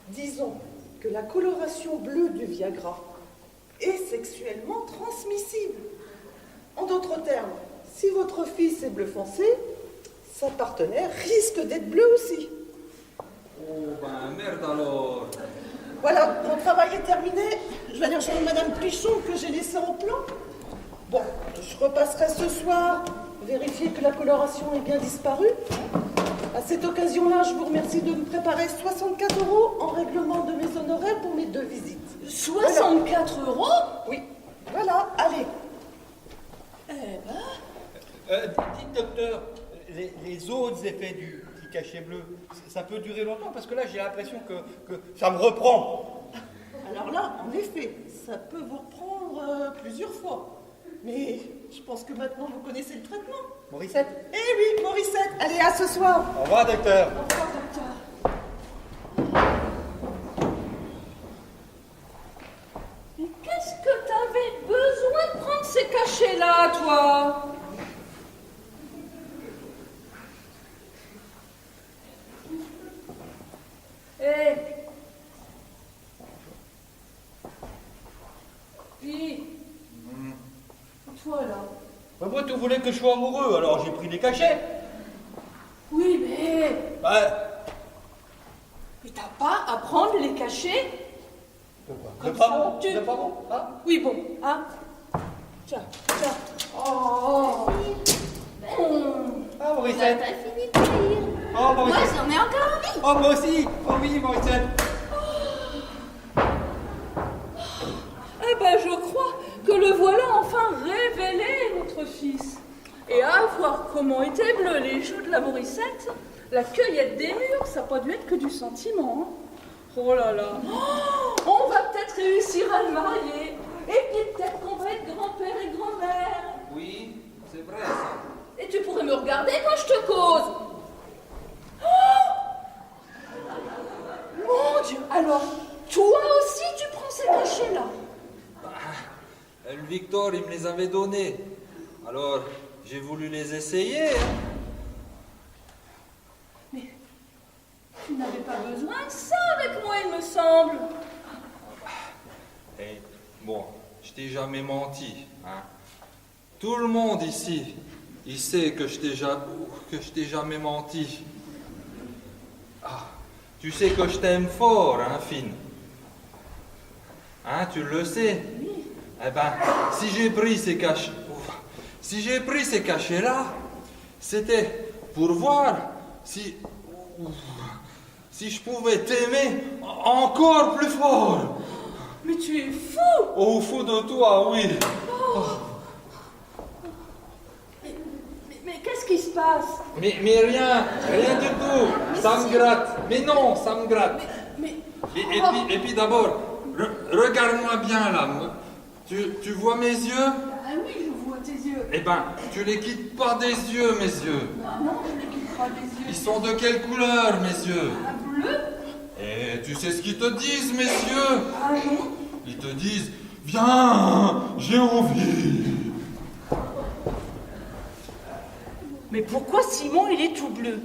[SPEAKER 7] disons que la coloration bleue du Viagra est sexuellement transmissible. En d'autres termes, si votre fils est bleu foncé, sa partenaire risque d'être bleu aussi.
[SPEAKER 5] Oh ben merde alors.
[SPEAKER 7] Voilà, mon travail est terminé. Je vais aller rejoindre Madame Plichon que j'ai laissée en plan. Bon, je repasserai ce soir vérifier que la coloration est bien disparue. À cette occasion-là, je vous remercie de me préparer 64 € en règlement de mes honoraires pour mes 2 visites.
[SPEAKER 2] 64 €?
[SPEAKER 7] Oui, voilà, allez.
[SPEAKER 2] Eh ben...
[SPEAKER 1] Dites, docteur, les autres effets du cachet bleu, ça peut durer longtemps? Parce que là, j'ai l'impression que ça me reprend.
[SPEAKER 7] Alors là, en effet, ça peut vous reprendre plusieurs fois. Mais je pense que maintenant, vous connaissez le traitement.
[SPEAKER 1] Morissette?
[SPEAKER 7] Eh oui, Morissette, allez, à ce soir.
[SPEAKER 1] Au revoir, docteur.
[SPEAKER 2] Au revoir, docteur. Mais qu'est-ce que t'avais besoin de prendre ces cachets-là, toi? Eh. Puis, toi là.
[SPEAKER 1] Bah, moi, tu voulais que je sois amoureux, alors j'ai pris des cachets.
[SPEAKER 2] Oui, mais t'as pas à prendre les cachets.
[SPEAKER 1] De
[SPEAKER 2] Comme
[SPEAKER 1] pas
[SPEAKER 2] ça,
[SPEAKER 1] bon?
[SPEAKER 2] tu-
[SPEAKER 1] De pas bon? Hein?
[SPEAKER 2] Oui, bon, hein. Tiens, tiens. Oh.
[SPEAKER 1] Ah, Morissette.
[SPEAKER 8] T'as fini de lire.
[SPEAKER 1] Oh,
[SPEAKER 8] Moi,
[SPEAKER 1] Morissette.
[SPEAKER 8] j'en ai encore envie.
[SPEAKER 1] Oh, moi aussi. Oh oui, Morissette.
[SPEAKER 2] Eh ben, je crois que le voilà enfin révélé, notre fils. Et à voir comment étaient bleus les joues de la Morissette, la cueillette des murs, ça n'a pas dû être que du sentiment. Hein. Oh là là. Oh, on va peut-être réussir à le marier. Et puis peut-être qu'on va être grand-père et grand-mère.
[SPEAKER 5] Oui, c'est vrai ça.
[SPEAKER 2] Et tu pourrais me regarder quand je te cause. Oh, mon Dieu. Alors, toi aussi, tu prends ces cachets-là?
[SPEAKER 5] Le Victor, il me les avait donnés. Alors, j'ai voulu les essayer. Hein.
[SPEAKER 2] Mais tu n'avais pas besoin de ça avec moi, il me semble.
[SPEAKER 5] Et bon, je t'ai jamais menti. Hein. Tout le monde ici, il sait que je t'ai jamais menti. Ah, tu sais que je t'aime fort, hein, Fine. Hein, tu le sais. Eh ben, si j'ai pris ces cachets-là, c'était pour voir si je pouvais t'aimer encore plus fort.
[SPEAKER 2] Mais tu es fou.
[SPEAKER 5] Au fond de toi, oui.
[SPEAKER 2] Mais qu'est-ce qui se passe?
[SPEAKER 5] Mais rien du tout. Ça me gratte. Mais non, ça me gratte.
[SPEAKER 2] Mais
[SPEAKER 5] Et puis d'abord, regarde-moi bien là. Tu vois mes yeux?
[SPEAKER 2] ah oui, je vois tes yeux.
[SPEAKER 5] Eh ben, tu les quittes pas des yeux, mes yeux.
[SPEAKER 2] Non, je les quitte pas des yeux.
[SPEAKER 5] Ils sont de quelle couleur, mes yeux?
[SPEAKER 2] Ah, bleu?
[SPEAKER 5] Et tu sais ce qu'ils te disent, mes yeux?
[SPEAKER 2] Ah non.
[SPEAKER 5] Ils te disent, viens, j'ai envie.
[SPEAKER 2] Mais pourquoi Simon, il est tout bleu?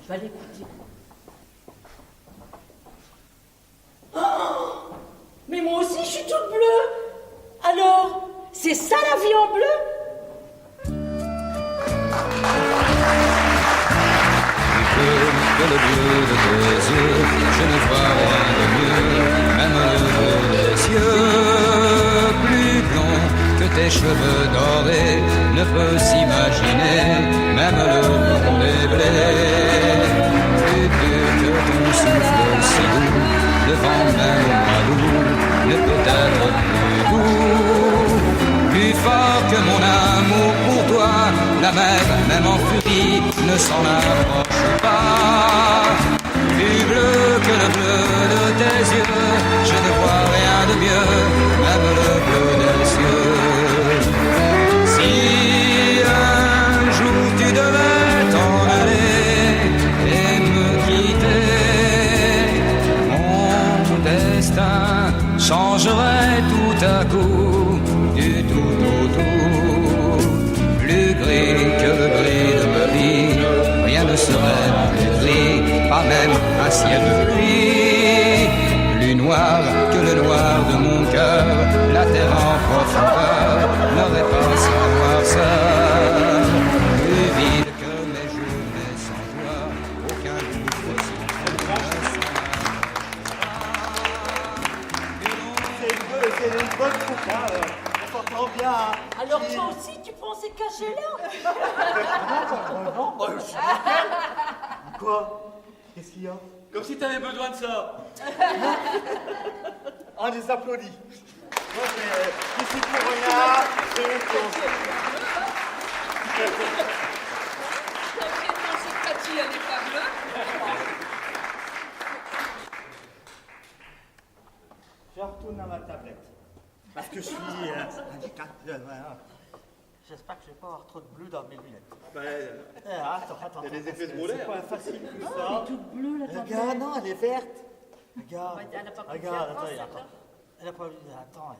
[SPEAKER 2] Je vais l'écouter. Oh, mais moi aussi, je suis toute bleue. Alors, c'est ça la vie en bleu?
[SPEAKER 9] Que le bleu de tes yeux, je ne vois rien de mieux, même le bleu des cieux, plus blond que tes cheveux dorés, ne peut s'imaginer, même le long des blés, plus pur que ton souffle si doux, La mer, même en furie, ne s'en approche pas. Plus bleu que le bleu de tes yeux, je ne vois rien de mieux, même le bleu des cieux. Si un jour tu devais t'en aller et me quitter, mon destin changerait tout à coup, du tout au tout. Plus gris que le gris de ma vie, rien ne serait plus gris, pas même un ciel de pluie. Plus noir que le noir de mon cœur, la terre en profondeur n'aurait pas sa noirceur. Plus vide que mes journées sans toi, aucun gouffre sans
[SPEAKER 6] C'est une bonne coupe, hein. On s'entend bien. Hein.
[SPEAKER 7] Alors toi aussi, tu prends ces cachets-là?
[SPEAKER 6] Non, je suis quoi? Qu'est-ce qu'il y a?
[SPEAKER 1] Comme si t'avais besoin de ça.
[SPEAKER 6] On les applaudit. Moi, je suis pour rien. C'est une chose.
[SPEAKER 2] T'inquiète, non, cette Cathy, elle est pas bleue.
[SPEAKER 6] Je retourne à ma tablette. Parce que je suis handicapé. J'espère que je vais pas avoir trop de bleu dans mes lunettes. Attends. Il y a des effets secondaires. C'est pas facile tout ça.
[SPEAKER 7] Elle est toute bleue, la tablette.
[SPEAKER 6] Regarde, non, elle est verte. Regarde.
[SPEAKER 7] Elle a pas pris
[SPEAKER 6] Regarde,
[SPEAKER 7] de
[SPEAKER 6] attends,
[SPEAKER 7] celle-là.
[SPEAKER 6] elle a pas vu. Attends.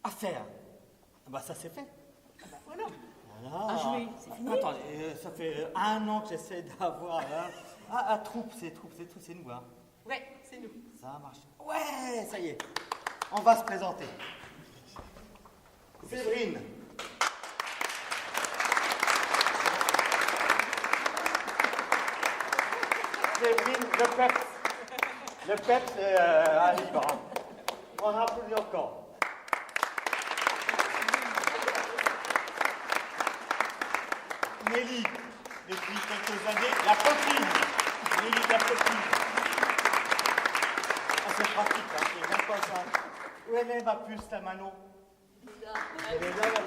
[SPEAKER 6] À faire. Bah, ça c'est fait.
[SPEAKER 7] Voilà.
[SPEAKER 6] Voilà.
[SPEAKER 7] À jouer, c'est fini.
[SPEAKER 6] Attends, ça fait 1 an que j'essaie d'avoir. Troupe, c'est nous, hein.
[SPEAKER 7] Ouais, c'est nous.
[SPEAKER 6] Ça marche. Ouais, ça y est. On va se présenter. Séverine. Séverine, le PEPS. Le PEPS, allez, bon. On applaudit encore. Nelly, depuis quelques années, la copine. Nelly, la copine. Ah, c'est pratique, hein, c'est même pas ça. Où elle est, ma puce, ta Manon? Elle est là, elle est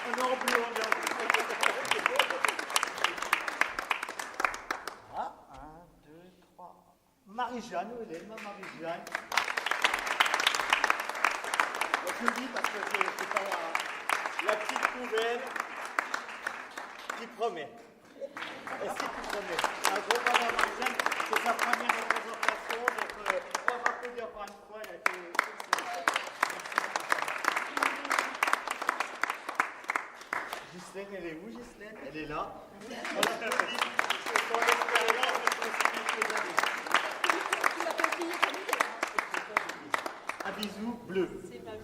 [SPEAKER 6] on est en bleu, on est en bleu. Ah, 1, 2, 3. Marie-Jeanne, où elle est, ma Marie-Jeanne? Je le dis parce que c'est pas la petite nouvelle qui promet. Est-ce que tu promets? Un gros pas Marie-Jeanne, c'est sa première représentation, donc on va applaudir encore une fois, elle a été Ghislaine, elle est où, Ghislaine? Elle est là. On l'applaudit, c'est son expérience de quelques années. Un bisou bleu.
[SPEAKER 7] C'est pas vu.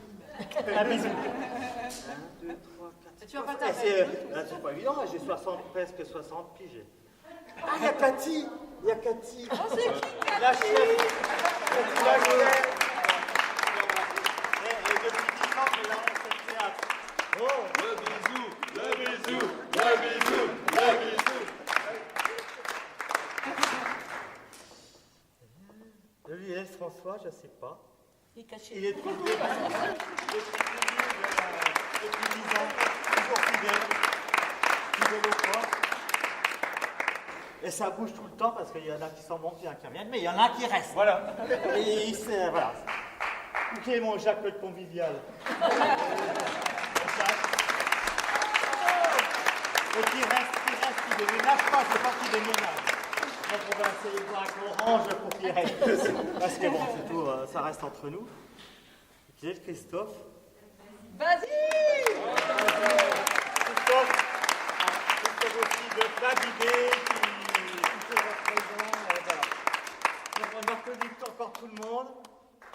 [SPEAKER 6] Un bisou. 1, 2, 3, 4.
[SPEAKER 7] Tu vas pas
[SPEAKER 6] Eh,
[SPEAKER 7] t'arrêter.
[SPEAKER 6] c'est pas évident, j'ai presque 60 piges. Ah, il y a Cathy. Il y a Cathy.
[SPEAKER 7] Oh, c'est qui, Cathy?
[SPEAKER 6] La chef. Cathy, la chef. Et depuis 10 ans, je lance le théâtre. Oh, le bisou, le bisou, le bisou, le bisou. Lui, laisse François, je sais pas.
[SPEAKER 7] Il est caché.
[SPEAKER 6] Il est trop vieux parce qu'il est depuis 10 ans, toujours fidèle au poste. Et ça bouge tout le temps parce qu'il y en a qui s'en vont, il y en a qui reviennent, mais il y en a qui restent. Voilà. Et voilà. Ok, mon Jacques le convivial. Et qui reste, qui déménage pas, c'est pas qui déménage. Donc on va essayer de voir avec Orange pour qu'il reste. Parce que bon, c'est tout, ça reste entre nous. Qui est Christophe?
[SPEAKER 7] Vas-y!
[SPEAKER 6] Christophe aussi de Fabidé qui est présent. Voilà. Donc on applaudit encore tout le monde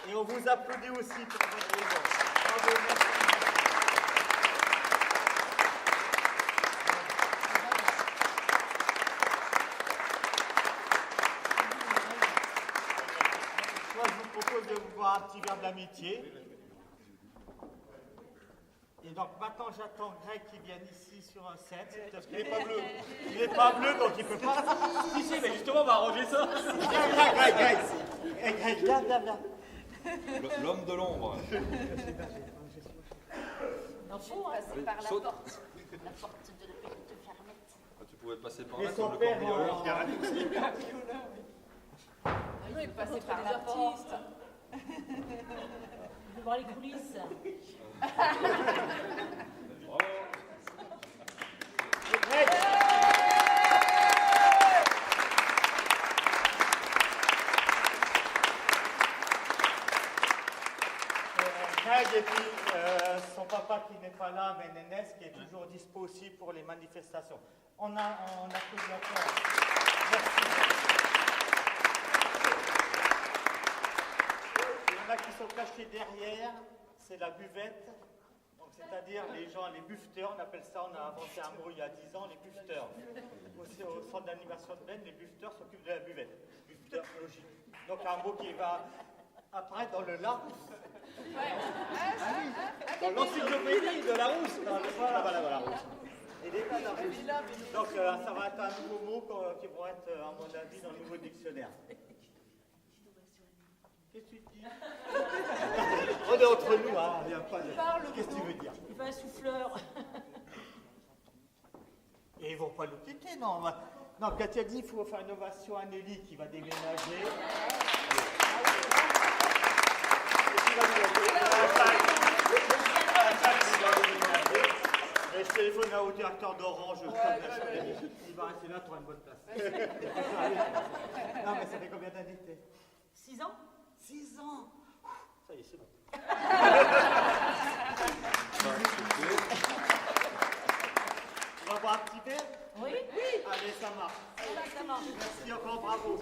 [SPEAKER 6] et on vous applaudit aussi pour votre présence. Bravo, merci. Moi, je vous propose de vous boire un petit verre d'amitié. Et donc maintenant j'attends Greg qui vienne ici sur un set. Il n'est pas bleu. Il n'est pas bleu donc il ne peut pas.
[SPEAKER 1] Si, si, mais justement, on va arranger ça.
[SPEAKER 6] Viens, Greg. Greg, viens.
[SPEAKER 5] L'homme de l'ombre.
[SPEAKER 6] Non,
[SPEAKER 2] en faut, hein.
[SPEAKER 4] Passer par la
[SPEAKER 5] saute.
[SPEAKER 4] porte. La porte de la petite fermette.
[SPEAKER 5] Ah, tu pouvais passer par
[SPEAKER 6] Et
[SPEAKER 5] là
[SPEAKER 6] son
[SPEAKER 5] comme le
[SPEAKER 6] père
[SPEAKER 5] cambrioleur.
[SPEAKER 4] Oui, passer
[SPEAKER 2] Entre
[SPEAKER 4] par
[SPEAKER 2] les
[SPEAKER 4] la porte.
[SPEAKER 2] artistes. Je veux voir les coulisses.
[SPEAKER 5] Bravo.
[SPEAKER 6] Greg et puis son papa qui n'est pas là, mais Nénès, qui est toujours dispo aussi pour les manifestations. On applaudit encore. Merci. Il y en a qui sont cachés derrière, c'est la buvette. Donc, c'est-à-dire les gens, les buffeteurs, on appelle ça, on a inventé un mot il y a 10 ans, les buffeteurs. Aussi au centre d'animation de Ben, les buffeteurs s'occupent de la buvette. Buffeteur, logique. Donc un mot qui va apparaître dans le Larousse. Dans l'encyclopédie de Larousse. Voilà, Larousse. Et des tas Larousse. Donc ça va être un nouveau mot qui vont être, à mon avis, dans le nouveau dictionnaire. Qu'est-ce que tu dis? On est entre nous, hein. Il n'y a pas de... Qu'est-ce que tu veux dire?
[SPEAKER 2] Il fait un souffleur.
[SPEAKER 6] Et ils vont pas nous quitter, non. Non, Katia dit qu'il faut faire une ovation à Nelly qui va déménager. Et je téléphone au directeur d'Orange. Il va rester là pour une bonne place. Non, mais ça fait combien d'années que t'es?
[SPEAKER 2] 6 ans?
[SPEAKER 6] 6 ans. Ça y est, c'est bon. On va boire un petit verre?
[SPEAKER 2] Oui.
[SPEAKER 6] Allez, ça marche.
[SPEAKER 2] Ça marche.
[SPEAKER 6] Merci encore, bravo.